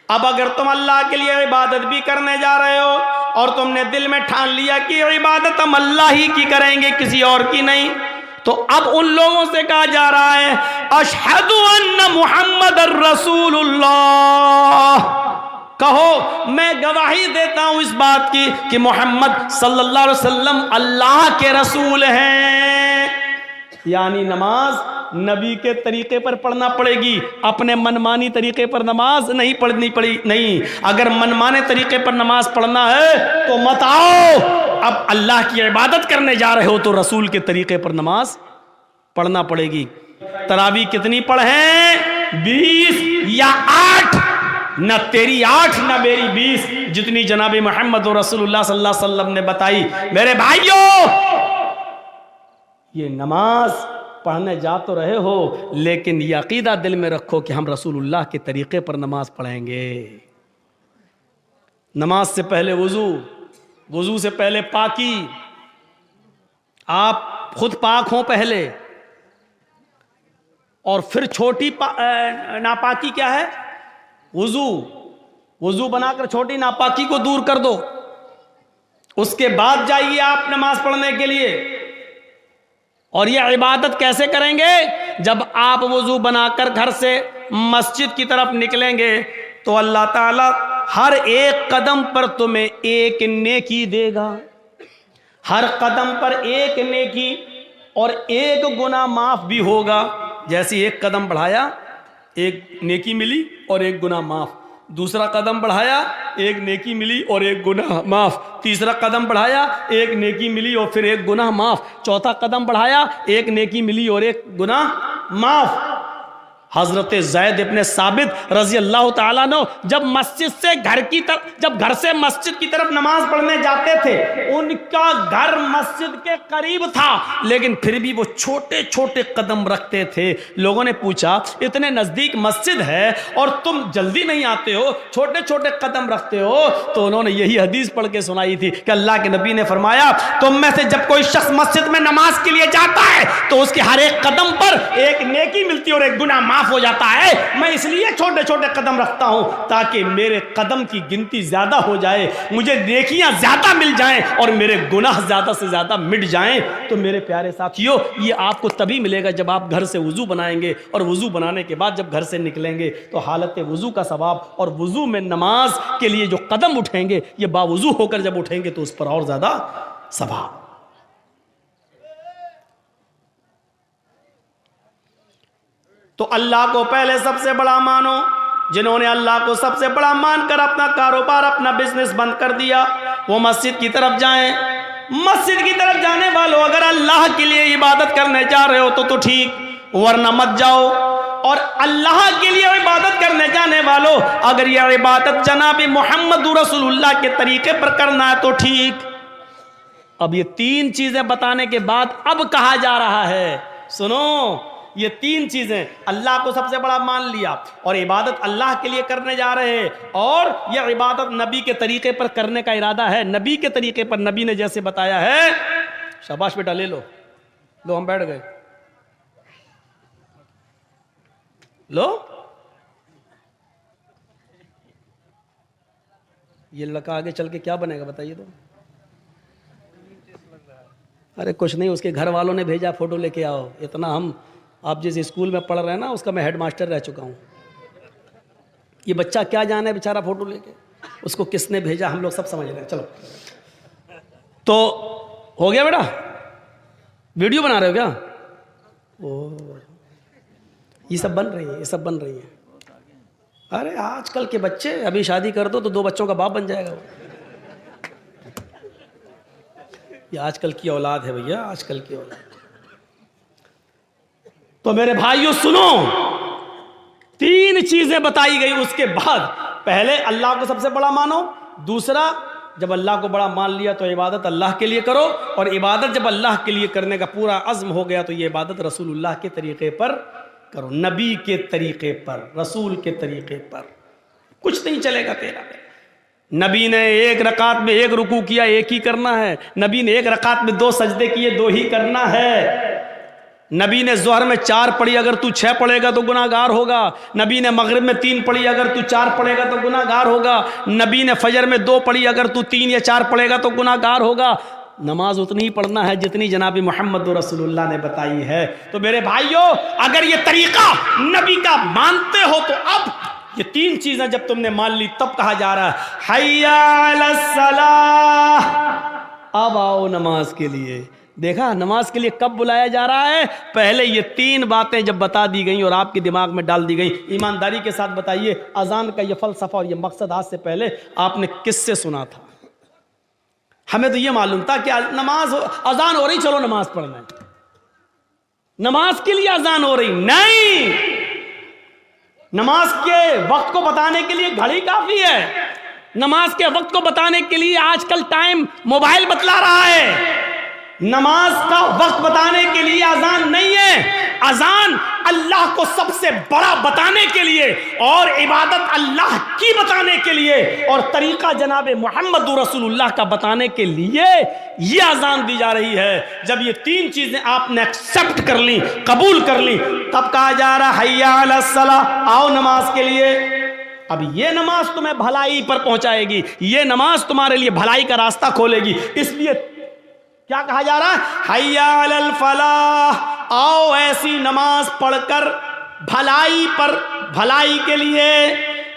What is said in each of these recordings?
اب اگر تم اللہ کے لیے عبادت بھی کرنے جا رہے ہو اور تم نے دل میں ٹھان لیا کہ عبادت ہم اللہ ہی کی کریں گے کسی اور کی نہیں، تو اب ان لوگوں سے کہا جا رہا ہے اشہد ان محمد الرسول اللہ، کہو میں گواہی دیتا ہوں اس بات کی کہ محمد صلی اللہ علیہ وسلم اللہ کے رسول ہیں۔ یعنی نماز نبی کے طریقے پر پڑھنا پڑے گی، اپنے منمانی طریقے پر نماز نہیں پڑھنی پڑی نہیں۔ اگر منمانے طریقے پر نماز پڑھنا ہے تو مت آؤ، اب اللہ کی عبادت کرنے جا رہے ہو تو رسول کے طریقے پر نماز پڑھنا پڑے گی۔ تراویح کتنی پڑھیں؟ 20 یا 8، نہ تیری 8 نہ میری 20، جتنی جناب محمد رسول اللہ صلی اللہ علیہ وسلم نے بتائی۔ میرے بھائیوں، یہ نماز پڑھنے جا تو رہے ہو لیکن یہ عقیدہ دل میں رکھو کہ ہم رسول اللہ کے طریقے پر نماز پڑھیں گے۔ نماز سے پہلے وضو سے پہلے پاکی، آپ خود پاک ہوں پہلے، اور پھر چھوٹی ناپاکی کیا ہے؟ وضو بنا کر چھوٹی ناپاکی کو دور کر دو، اس کے بعد جائیے آپ نماز پڑھنے کے لیے۔ اور یہ عبادت کیسے کریں گے؟ جب آپ وضو بنا کر گھر سے مسجد کی طرف نکلیں گے تو اللہ تعالی ہر ایک قدم پر تمہیں ایک نیکی دے گا، ہر قدم پر ایک نیکی اور ایک گناہ معاف بھی ہوگا۔ جیسے ایک قدم بڑھایا ایک نیکی ملی اور ایک گناہ معاف، دوسرا قدم بڑھایا ایک نیکی ملی اور ایک گناہ معاف، تیسرا قدم بڑھایا ایک نیکی ملی اور پھر ایک گناہ معاف، چوتھا قدم بڑھایا ایک نیکی ملی اور ایک گناہ معاف۔ حضرت زید ابن ثابت رضی اللہ تعالیٰ عنہ جب گھر سے مسجد کی طرف نماز پڑھنے جاتے تھے، ان کا گھر مسجد کے قریب تھا لیکن پھر بھی وہ چھوٹے چھوٹے قدم رکھتے تھے۔ لوگوں نے پوچھا اتنے نزدیک مسجد ہے اور تم جلدی نہیں آتے ہو، چھوٹے چھوٹے قدم رکھتے ہو؟ تو انہوں نے یہی حدیث پڑھ کے سنائی تھی کہ اللہ کے نبی نے فرمایا تم میں سے جب کوئی شخص مسجد میں نماز کے لیے جاتا ہے تو اس کے ہر ایک قدم پر ایک نیکی ملتی اور ایک گناہ معاف ہو جاتا ہے۔ میں اس لیے چھوٹے چھوٹے قدم رکھتا ہوں تاکہ میرے قدم کی گنتی زیادہ ہو جائے، مجھے نیکیاں زیادہ مل جائیں اور میرے گناہ زیادہ سے زیادہ مٹ جائیں۔ تو میرے پیارے ساتھیو، یہ آپ کو تبھی ملے گا جب آپ گھر سے وضو بنائیں گے، اور وضو بنانے کے بعد جب گھر سے نکلیں گے تو حالت وضو کا ثواب اور وضو میں نماز کے لیے جو قدم اٹھیں گے یہ باوضو ہو کر جب اٹھیں گے تو اس پر اور زیادہ ثواب۔ تو اللہ کو پہلے سب سے بڑا مانو۔ جنہوں نے اللہ کو سب سے بڑا مان کر اپنا کاروبار اپنا بزنس بند کر دیا وہ مسجد کی طرف جائیں۔ مسجد کی طرف جانے والوں اگر اللہ کے لیے عبادت کرنے جا رہے ہو تو ٹھیک، ورنہ مت جاؤ۔ اور اللہ کے لیے عبادت کرنے جانے والوں اگر یہ عبادت جناب محمد رسول اللہ کے طریقے پر کرنا ہے تو ٹھیک۔ اب یہ 3 چیزیں بتانے کے بعد اب کہا جا رہا ہے سنو، یہ 3 چیزیں، اللہ کو سب سے بڑا مان لیا اور عبادت اللہ کے لیے کرنے جا رہے ہیں، اور یہ عبادت نبی کے طریقے پر کرنے کا ارادہ ہے، نبی کے طریقے پر، نبی نے جیسے بتایا ہے۔ شاباش بیٹا، لے لو ہم بیٹھ گئے، لو۔ یہ لڑکا آگے چل کے کیا بنے گا بتائیے تو؟ ارے کچھ نہیں، اس کے گھر والوں نے بھیجا فوٹو لے کے آؤ۔ اتنا ہم آپ جس اسکول میں پڑھ رہے ہیں نا اس کا میں ہیڈ ماسٹر رہ چکا ہوں۔ یہ بچہ کیا جانے بیچارہ فوٹو لے کے، اس کو کس نے بھیجا ہم لوگ سب سمجھ رہے ہیں۔ چلو تو ہو گیا بیٹا، ویڈیو بنا رہے ہو کیا؟ یہ سب بن رہی ہیں، ارے آج کل کے بچے، ابھی شادی کر دو تو 2 بچوں کا باپ بن جائے گا۔ یہ آج کل کی اولاد ہے بھیا، آج کل کی اولاد۔ تو میرے بھائیوں سنو، 3 چیزیں بتائی گئی، اس کے بعد پہلے اللہ کو سب سے بڑا مانو، دوسرا جب اللہ کو بڑا مان لیا تو عبادت اللہ کے لیے کرو، اور عبادت جب اللہ کے لیے کرنے کا پورا عزم ہو گیا تو یہ عبادت رسول اللہ کے طریقے پر کرو، نبی کے طریقے پر، رسول کے طریقے پر، کچھ نہیں چلے گا تیرا۔ نبی نے 1 رکعت میں 1 رکوع کیا، 1 ہی کرنا ہے۔ نبی نے 1 رکعت میں 2 سجدے کیے، 2 ہی کرنا ہے۔ نبی نے ظہر میں 4 پڑھی، اگر تو 6 پڑھے گا تو گناہگار ہوگا. نبی نے مغرب میں 3 پڑھی، اگر تو 4 پڑھے گا تو گناہگار ہوگا. نبی نے فجر میں 2 پڑھی، اگر تو 3 یا 4 پڑھے گا تو گناہگار ہوگا. نماز اتنی ہی پڑھنا ہے جتنی جناب محمد رسول اللہ نے بتائی ہے. تو میرے بھائیوں، اگر یہ طریقہ نبی کا مانتے ہو تو اب یہ 3 چیزیں جب تم نے مان لی تب کہا جا رہا ہے حی علی الصلاۃ، اب آؤ نماز کے لیے. دیکھا نماز کے لیے کب بلایا جا رہا ہے؟ پہلے یہ 3 باتیں جب بتا دی گئیں اور آپ کے دماغ میں ڈال دی گئیں. ایمانداری کے ساتھ بتائیے، اذان کا یہ فلسفہ اور یہ مقصد آج سے پہلے آپ نے کس سے سنا تھا؟ ہمیں تو یہ معلوم تھا کہ نماز اذان ہو رہی، چلو نماز پڑھنا ہے، نماز کے لیے اذان ہو رہی نہیں. نماز کے وقت کو بتانے کے لیے گھڑی کافی ہے. نماز کے وقت کو بتانے کے لیے آج کل ٹائم موبائل بتلا رہا ہے. نماز کا وقت بتانے کے لیے اذان نہیں ہے. اذان اللہ کو سب سے بڑا بتانے کے لیے اور عبادت اللہ کی بتانے کے لیے اور طریقہ جناب محمد رسول اللہ کا بتانے کے لیے یہ اذان دی جا رہی ہے. جب یہ 3 چیزیں آپ نے ایکسپٹ کر لی، قبول کر لی، تب کہا جا رہا حی علی الصلاۃ، آؤ نماز کے لیے. اب یہ نماز تمہیں بھلائی پر پہنچائے گی، یہ نماز تمہارے لیے بھلائی کا راستہ کھولے گی. اس لیے کیا کہا جا رہا ہے؟ حی علی الفلاح، آؤ ایسی نماز پڑھ کر بھلائی پر، بھلائی کے لیے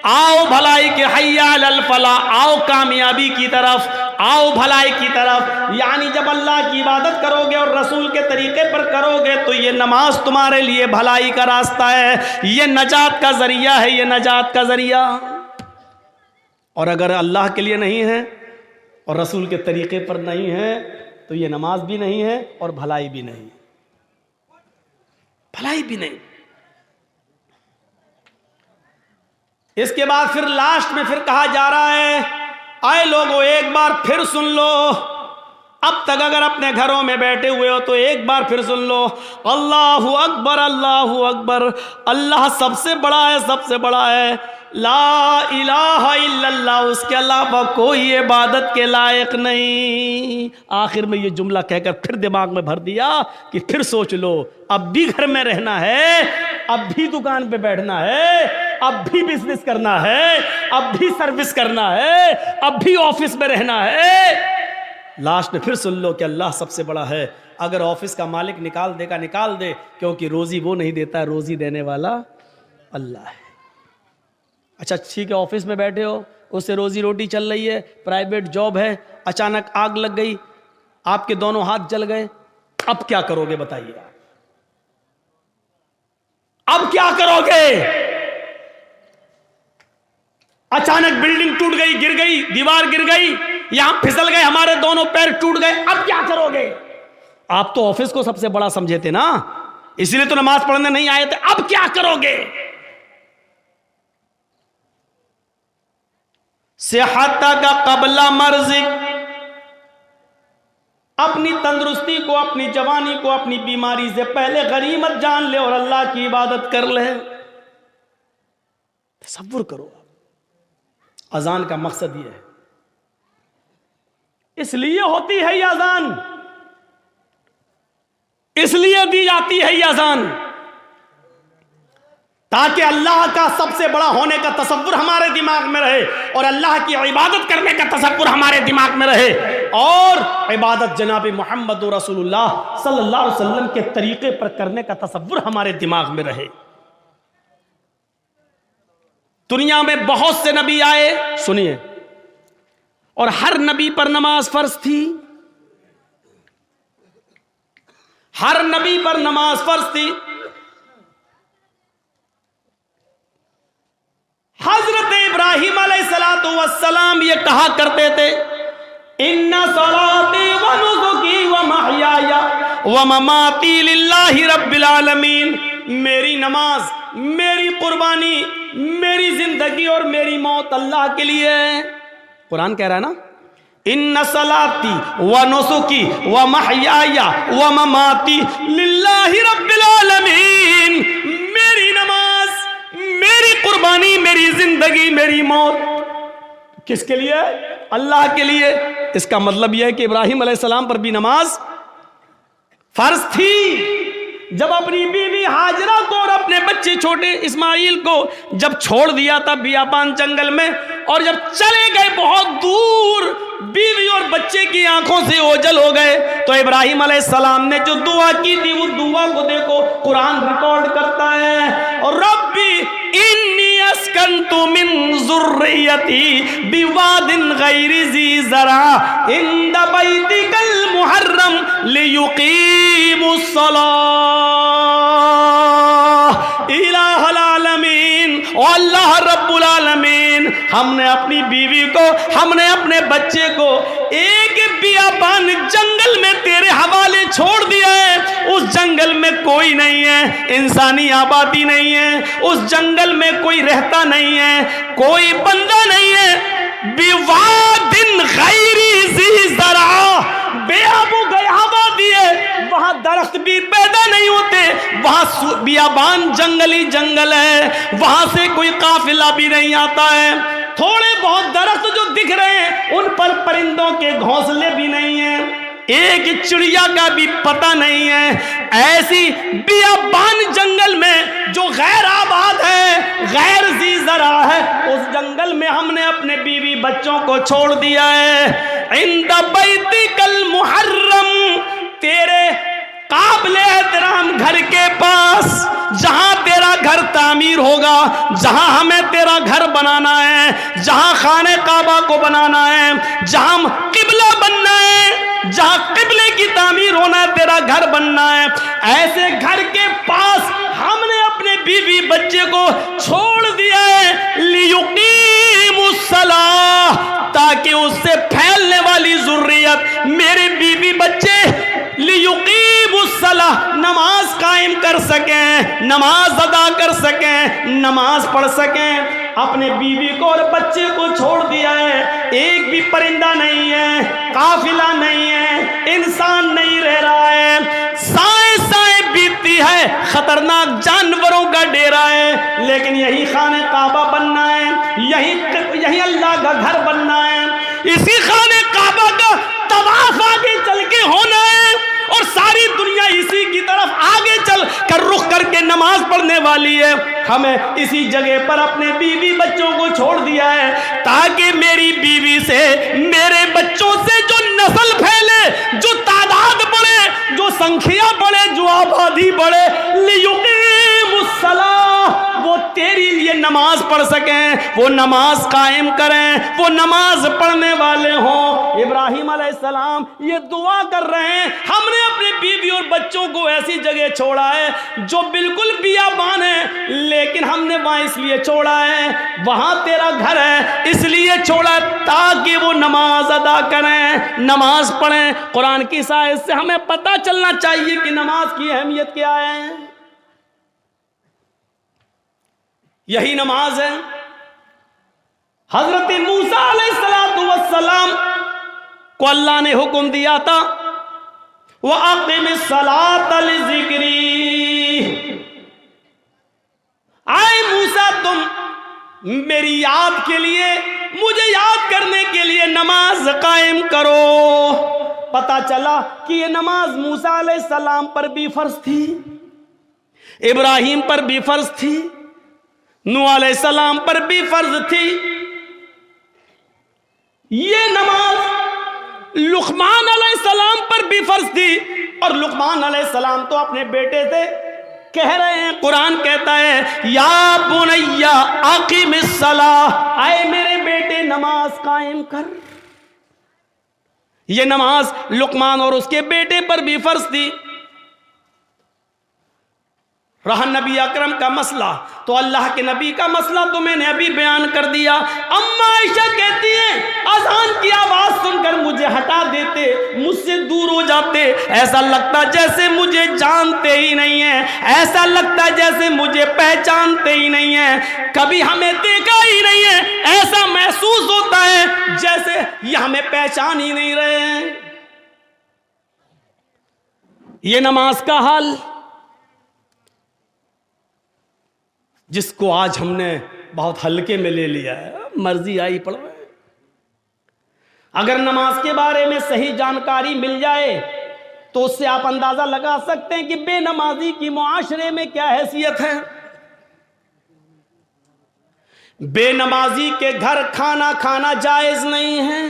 آؤ، بھلائی کے حی علی الفلاح، آؤ کامیابی کی طرف، آؤ بھلائی کی طرف. یعنی جب اللہ کی عبادت کرو گے اور رسول کے طریقے پر کرو گے تو یہ نماز تمہارے لیے بھلائی کا راستہ ہے، یہ نجات کا ذریعہ ہے، یہ نجات کا ذریعہ. اور اگر اللہ کے لیے نہیں ہے اور رسول کے طریقے پر نہیں ہے تو یہ نماز بھی نہیں ہے اور بھلائی بھی نہیں، بھلائی بھی نہیں. اس کے بعد پھر لاسٹ میں پھر کہا جا رہا ہے اے لوگو ایک بار پھر سن لو، اب تک اگر اپنے گھروں میں بیٹھے ہوئے ہو تو ایک بار پھر سن لو، اللہ اکبر، اللہ اکبر، اللہ سب سے بڑا ہے، سب سے بڑا ہے، لا الہ الا اللہ، اس کے علاوہ کوئی عبادت کے لائق نہیں. آخر میں یہ جملہ کہہ کر پھر دماغ میں بھر دیا کہ پھر سوچ لو، اب بھی گھر میں رہنا ہے، اب بھی دکان پہ بیٹھنا ہے، اب بھی بزنس کرنا ہے، اب بھی سروس کرنا ہے، اب بھی آفس میں رہنا ہے. لاسٹ میں پھر سن لو کہ اللہ سب سے بڑا ہے. اگر آفس کا مالک نکال دے گا نکال دے، کیونکہ روزی وہ نہیں دیتا، روزی دینے والا اللہ ہے. اچھا ٹھیک ہے، آفس میں بیٹھے ہو، اس سے روزی روٹی چل رہی ہے، پرائیویٹ جاب ہے، اچانک آگ لگ گئی، آپ کے دونوں ہاتھ جل گئے، اب کیا کرو گے بتائیے؟ اب کیا کرو گے؟ اچانک بلڈنگ ٹوٹ گئی، گر گئی، دیوار گر گئی، یہاں پھسل گئے، ہمارے دونوں پیر ٹوٹ گئے، اب کیا کرو گے؟ آپ تو آفس کو سب سے بڑا سمجھے تھے نا، اسی لیے تو نماز پڑھنے نہیں آئے تھے. اب کیا کرو گے؟ صحتک قبل مرضک، اپنی تندرستی کو، اپنی جوانی کو، اپنی بیماری سے پہلے غنیمت جان لے اور اللہ کی عبادت کر لے. تصور کرو، اذان کا مقصد یہ ہے، اس لیے ہوتی ہے یہ اذان، اس لیے دی جاتی ہے یہ اذان، تاکہ اللہ کا سب سے بڑا ہونے کا تصور ہمارے دماغ میں رہے اور اللہ کی عبادت کرنے کا تصور ہمارے دماغ میں رہے اور عبادت جناب محمد رسول اللہ صلی اللہ علیہ وسلم کے طریقے پر کرنے کا تصور ہمارے دماغ میں رہے. دنیا میں بہت سے نبی آئے، سنیے، اور ہر نبی پر نماز فرض تھی، ہر نبی پر نماز فرض تھی. حضرت ابراہیم علیہ السلام یہ کہا کرتے تھے ان صلاتی و نسکی و محیای و مماتی للہ رب العالمین، میری نماز، میری قربانی، میری زندگی اور میری موت اللہ کے لیے ہے. قرآن کہہ رہا ہے نا، ان صلاتی و نسکی و محیای و مماتی للہ رب العالمین، میری نماز، میری قربانی، میری زندگی، میری موت کس کے لیے؟ اللہ کے لیے. اس کا مطلب یہ ہے کہ ابراہیم علیہ السلام پر بھی نماز فرض تھی، جب اپنی بیوی ہاجرہ کو اور اپنے بچے چھوٹے اسماعیل کو جب چھوڑ دیا تھا بیابان جنگل میں، اور جب چلے گئے بہت دور، بیوی اور بچے کی آنکھوں سے اوجھل ہو گئے، تو ابراہیم علیہ السلام نے جو دعا کی تھی وہ دعا کو دیکھو قرآن ریکارڈ کرتا ہے، اور ربی انی اسکنت من ذریتی بواد غیر ذی زرع عند بیتک المحرم لیقیموا الصلاۃ الہ العالمین۔ او اللہ رب العالمین، ہم نے اپنی بیوی کو، ہم نے اپنے بچے کو ایک بیابان جنگل میں تیرے حوالے چھوڑ دیا ہے، اس جنگل میں کوئی نہیں ہے، انسانی آبادی نہیں ہے، اس جنگل میں کوئی رہتا نہیں ہے، کوئی بندہ نہیں ہے، بواد غیر ذی زرع، بے آب و آبادی ہے، وہاں درخت بھی پیدا نہیں ہوتے، وہاں بیابان جنگلی جنگل ہے، وہاں سے کوئی قافلہ بھی نہیں آتا ہے، تھوڑے بہت درخت جو دکھ رہے ہیں ان پر پرندوں کے گھونسلے بھی نہیں ہیں، ایک چڑیا کا بھی پتہ نہیں ہے، ایسی بیابان جنگل میں جو غیر آباد ہے، غیر ذی زرع ہے، اس جنگل میں ہم نے اپنے بیوی بچوں کو چھوڑ دیا ہے، عند بیتک المحرم، تیرے قابل احترام گھر کے پاس، جہاں تیرا گھر تعمیر ہوگا، جہاں ہمیں تیرا گھر بنانا ہے، جہاں خانہ کعبہ کو بنانا ہے، جہاں قبلہ بننا ہے، جہاں قبلے کی تعمیر ہونا ہے، تیرا گھر بننا ہے، ایسے گھر کے پاس ہم نے اپنے بیوی بچے کو چھوڑ دیا ہے، لیقیموا الصلاۃ، تاکہ اس سے پھیلنے والی ذریت میرے بیوی بچے لیقیموا الصلاۃ، نماز قائم کر سکیں، نماز ادا کر سکیں، نماز پڑھ سکیں۔ اپنے بیوی کو اور بچے کو چھوڑ دیا ہے، ایک بھی پرندہ نہیں ہے، قافلہ نہیں ہے، انسان نہیں رہ رہا ہے، سائے سائے بیتتی ہے، خطرناک جانوروں کا ڈیرا ہے، لیکن یہی خانہ کعبہ بننا ہے، یہی اللہ کا گھر بننا ہے، اسی خانہ کعبہ کا طواف آگے چل کے ہونا ہے، اور ساری دنیا اسی کی طرف آگے چل کر رخ کر کے نماز پڑھنے والی ہے۔ ہمیں اسی جگہ پر اپنے بیوی بچوں کو چھوڑ دیا ہے، تاکہ میری بیوی سے، میرے بچوں سے جو نسل پھیلے، جو تعداد بڑھے، جو سنکھیا بڑھے، جو آبادی بڑھے، لیقیموا الصلاۃ، وہ تیری لیے نماز پڑھ سکیں، وہ نماز قائم کریں، وہ نماز پڑھنے والے ہوں۔ ابراہیم علیہ السلام یہ دعا کر رہے ہیں، ہم نے اپنے بیوی اور بچوں کو ایسی جگہ چھوڑا ہے جو بالکل بیابان ہے، لیکن ہم نے وہاں اس لیے چھوڑا ہے، وہاں تیرا گھر ہے اس لیے چھوڑا تاکہ وہ نماز ادا کریں، نماز پڑھیں۔ قرآن کی اس آیت سے ہمیں پتہ چلنا چاہیے کہ نماز کی اہمیت کیا ہے۔ یہی نماز ہے۔ حضرت موسیٰ علیہ السلام کو اللہ نے حکم دیا تھا وَأَقِمِ الصَّلَاةَ لِذِكْرِي، آئے موسیٰ تم میری یاد کے لیے، مجھے یاد کرنے کے لیے نماز قائم کرو۔ پتہ چلا کہ یہ نماز موسیٰ علیہ السلام پر بھی فرض تھی، ابراہیم پر بھی فرض تھی، نوح علیہ السلام پر بھی فرض تھی، یہ نماز لقمان علیہ السلام پر بھی فرض تھی، اور لقمان علیہ السلام تو اپنے بیٹے سے کہہ رہے ہیں، قرآن کہتا ہے یا بنی اقم الصلاۃ، اے میرے بیٹے نماز قائم کر۔ یہ نماز لقمان اور اس کے بیٹے پر بھی فرض تھی۔ رہا نبی اکرم کا مسئلہ، تو اللہ کے نبی کا مسئلہ تو میں نے ابھی بیان کر دیا۔ اما عائشہ کہتی ہیں اذان کی آواز سن کر مجھے ہٹا دیتے، مجھ سے دور ہو جاتے، ایسا لگتا جیسے مجھے جانتے ہی نہیں ہیں، ایسا لگتا جیسے مجھے پہچانتے ہی نہیں ہیں، کبھی ہمیں دیکھا ہی نہیں ہے، ایسا محسوس ہوتا ہے جیسے یہ ہمیں پہچان ہی نہیں رہے ہیں۔ یہ نماز کا حال جس کو آج ہم نے بہت ہلکے میں لے لیا ہے، مرضی آئی پڑھو۔ اگر نماز کے بارے میں صحیح جانکاری مل جائے تو اس سے آپ اندازہ لگا سکتے ہیں کہ بے نمازی کی معاشرے میں کیا حیثیت ہے۔ بے نمازی کے گھر کھانا کھانا جائز نہیں ہے،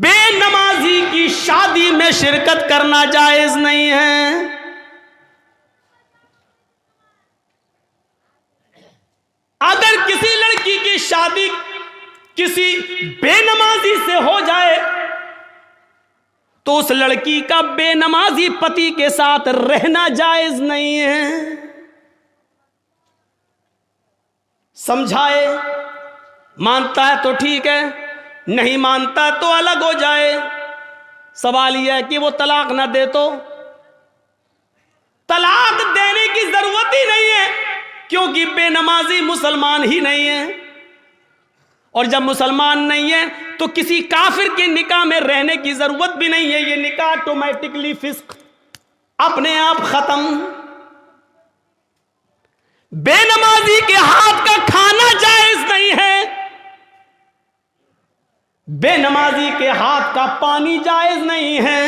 بے نمازی کی شادی میں شرکت کرنا جائز نہیں ہے۔ اگر کسی لڑکی کی شادی کسی بے نمازی سے ہو جائے تو اس لڑکی کا بے نمازی پتی کے ساتھ رہنا جائز نہیں ہے۔ سمجھائے، مانتا ہے تو ٹھیک ہے، نہیں مانتا تو الگ ہو جائے۔ سوال یہ ہے کہ وہ طلاق نہ دے تو طلاق دینے کی ضرورت ہی نہیں ہے، کیونکہ بے نمازی مسلمان ہی نہیں ہے، اور جب مسلمان نہیں ہے تو کسی کافر کے نکاح میں رہنے کی ضرورت بھی نہیں ہے۔ یہ نکاح آٹومیٹکلی فسق، اپنے آپ ختم۔ بے نمازی کے ہاتھ کا کھانا جائز نہیں ہے، بے نمازی کے ہاتھ کا پانی جائز نہیں ہے۔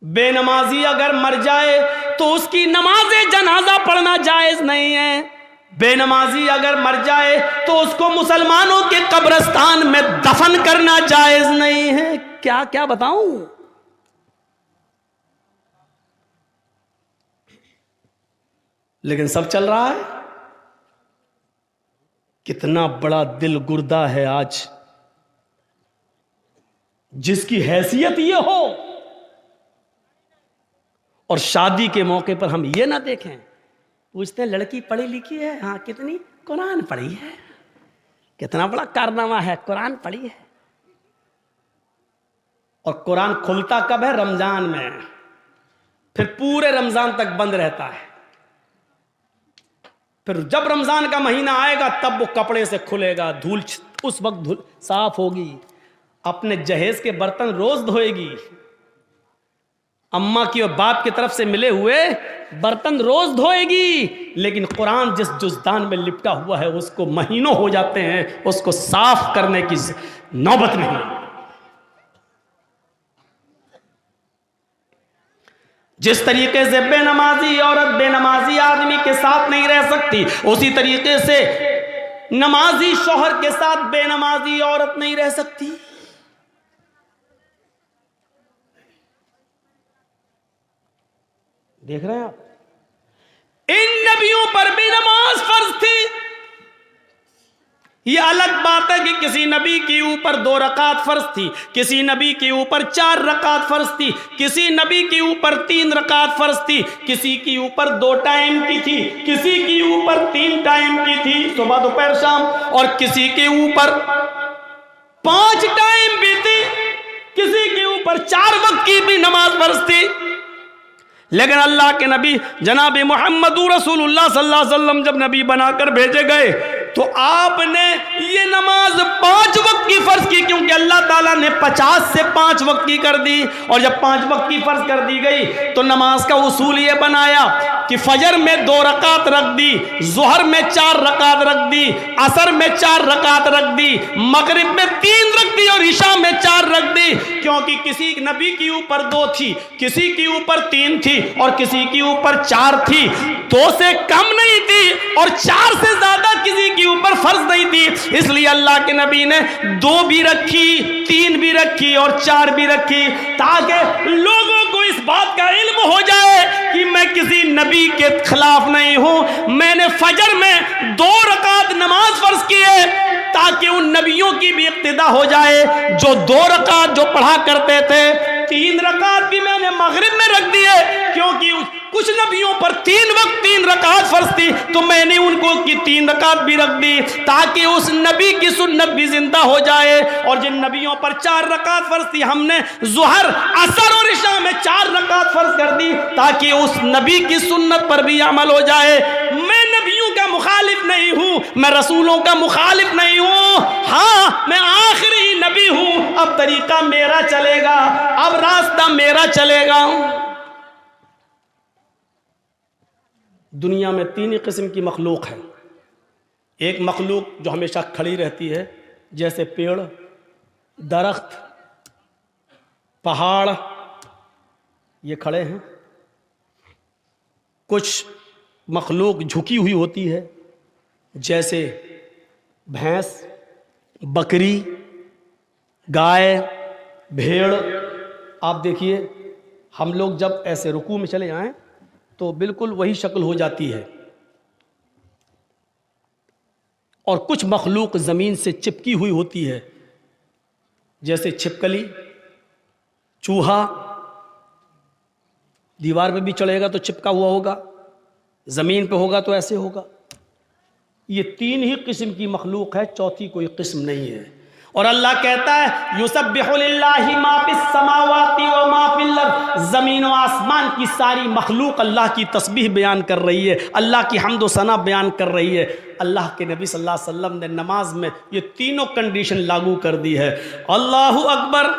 بے نمازی اگر مر جائے تو اس کی نماز جنازہ پڑھنا جائز نہیں ہے۔ بے نمازی اگر مر جائے تو اس کو مسلمانوں کے قبرستان میں دفن کرنا جائز نہیں ہے۔ کیا کیا بتاؤں؟ لیکن سب چل رہا ہے۔ کتنا بڑا دل گردہ ہے آج، جس کی حیثیت یہ ہو اور شادی کے موقع پر ہم یہ نہ دیکھیں۔ پوچھتے ہیں لڑکی پڑھی لکھی ہے؟ ہاں کتنی؟ قرآن پڑھی ہے۔ کتنا بڑا کارنامہ ہے، قرآن پڑھی ہے۔ اور قرآن کھلتا کب ہے؟ رمضان میں، پھر پورے رمضان تک بند رہتا ہے۔ پھر جب رمضان کا مہینہ آئے گا تب وہ کپڑے سے کھلے گا، دھول اس وقت صاف ہوگی، اپنے جہیز کے برتن روز دھوئے گی، اماں کی اور باپ کی طرف سے ملے ہوئے برتن روز دھوئے گی۔ لیکن قرآن جس جزدان میں لپٹا ہوا ہے اس کو مہینوں ہو جاتے ہیں اس کو صاف کرنے کی نوبت نہیں۔ جس طریقے سے بے نمازی عورت بے نمازی آدمی کے ساتھ نہیں رہ سکتی، اسی طریقے سے نمازی شوہر کے ساتھ بے نمازی عورت نہیں رہ سکتی۔ دیکھ رہے ہیں آپ، ان نبیوں پر بھی نماز فرض تھی۔ یہ الگ بات ہے کہ کسی نبی کے اوپر 2 رکعت فرض تھی، کسی نبی کے اوپر 4 رکعت فرض تھی، کسی نبی کے اوپر 3 رکعت فرض تھی، کسی کے اوپر 2 ٹائم کی تھی، کسی کے اوپر 3 ٹائم کی تھی، صبح دوپہر شام، اور کسی کے اوپر 5 ٹائم بھی تھی، کسی کے اوپر 4 وقت کی بھی نماز فرض تھی۔ لیکن اللہ کے نبی جناب محمد رسول اللہ صلی اللہ علیہ وسلم جب نبی بنا کر بھیجے گئے تو آپ نے یہ نماز 5 وقت کی فرض کی، کیونکہ اللہ تعالیٰ نے 50 سے 5 وقت کی کر دی، اور جب 5 وقت کی فرض کر دی گئی تو نماز کا اصول یہ بنایا کہ فجر میں 2 رکعت رکھ دی، ظہر میں 4 رکعت رکھ دی، عصر میں 4 رکعت رکھ دی، مغرب میں 3 رکھ دی، اور عشاء میں 4 رکھ دی، کیونکہ کسی نبی کے اوپر 2 تھی، کسی کے اوپر 3 تھی، اور کسی کے اوپر 4 تھی، 2 سے کم نہیں تھی اور 4 سے زیادہ کسی کے اوپر فرض نہیں تھی۔ اس لیے اللہ کے نبی نے 2 بھی رکھی، 3 بھی رکھی اور 4 بھی رکھی، تاکہ لوگوں کو اس بات کا علم ہو جائے کہ میں کسی نبی کے خلاف نہیں ہوں۔ میں نے فجر میں 2 رکعت نماز فرض کی ہے تاکہ ان نبیوں کی بھی اقتدا ہو جائے جو 2 رکعت جو پڑھا کرتے تھے، 3 رکعت بھی میں نے مغرب میں رکھ دیے، کیونکہ کچھ نبیوں پر 3 وقت 3 رکعت فرض تھی، تو میں نے ان کو کی 3 رکعت بھی رکھ دی تاکہ اس نبی کی سنت بھی زندہ ہو جائے۔ اور جن نبیوں پر 4 رکعت فرض تھی ہم نے ظہر، عصر اور عشاء میں 4 رکعت فرض کر دی تاکہ اس نبی کی سنت پر بھی عمل ہو جائے۔ میں نبیوں کا مخالف نہیں ہوں، میں رسولوں کا مخالف نہیں ہوں، ہاں میں آخری نبی ہوں، اب طریقہ میرا چلے گا، اب راستہ میرا چلے گا۔ دنیا میں 3 قسم کی مخلوق ہے، ایک مخلوق جو ہمیشہ کھڑی رہتی ہے جیسے پیڑ، درخت، پہاڑ، یہ کھڑے ہیں. کچھ مخلوق جھکی ہوئی ہوتی ہے جیسے بھینس، بکری، گائے، بھیڑ. آپ دیکھیے ہم لوگ جب ایسے رکوع میں چلے جائیں تو بالکل وہی شکل ہو جاتی ہے. اور کچھ مخلوق زمین سے چپکی ہوئی ہوتی ہے جیسے چھپکلی، چوہا. دیوار پہ بھی چڑھے گا تو چپکا ہوا ہوگا، زمین پہ ہوگا تو ایسے ہوگا. یہ 3 ہی قسم کی مخلوق ہے، چوتھی کوئی قسم نہیں ہے. اور اللہ کہتا ہے یسبح للہ ما فی السماوات و ما فی الارض، زمین و آسمان کی ساری مخلوق اللہ کی تسبیح بیان کر رہی ہے، اللہ کی حمد و ثنا بیان کر رہی ہے. اللہ کے نبی صلی اللہ علیہ وسلم نے نماز میں یہ تینوں کنڈیشن لاگو کر دی ہے. اللہ اکبر.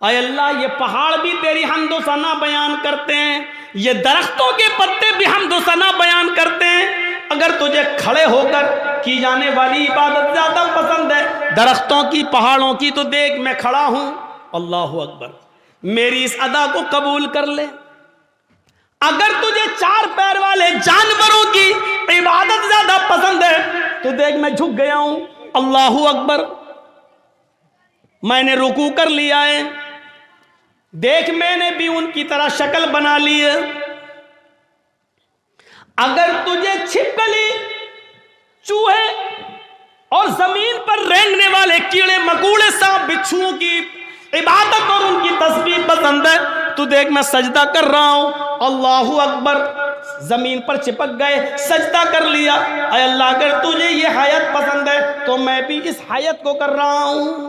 اے اللہ، یہ پہاڑ بھی تیری حمد و ثنا بیان کرتے ہیں، یہ درختوں کے پتے بھی حمد و ثنا بیان کرتے ہیں. اگر تجھے کھڑے ہو کر کی جانے والی عبادت زیادہ پسند ہے درختوں کی، پہاڑوں کی، تو دیکھ میں کھڑا ہوں. اللہ اکبر. میری اس ادا کو قبول کر لے. اگر تجھے 4 پیر والے جانوروں کی عبادت زیادہ پسند ہے تو دیکھ میں جھک گیا ہوں. اللہ اکبر. میں نے رکوع کر لیا ہے، دیکھ میں نے بھی ان کی طرح شکل بنا لی ہے. اگر تجھے چھپکلی، چوہے اور زمین پر رینگنے والے کیڑے مکوڑے، سانپ بچھوؤں کی عبادت اور ان کی تسبیح پسند ہے تو دیکھ میں سجدہ کر رہا ہوں. اللہ اکبر. زمین پر چپک گئے، سجدہ کر لیا. اے اللہ، اگر تجھے یہ حیات پسند ہے تو میں بھی اس حیات کو کر رہا ہوں.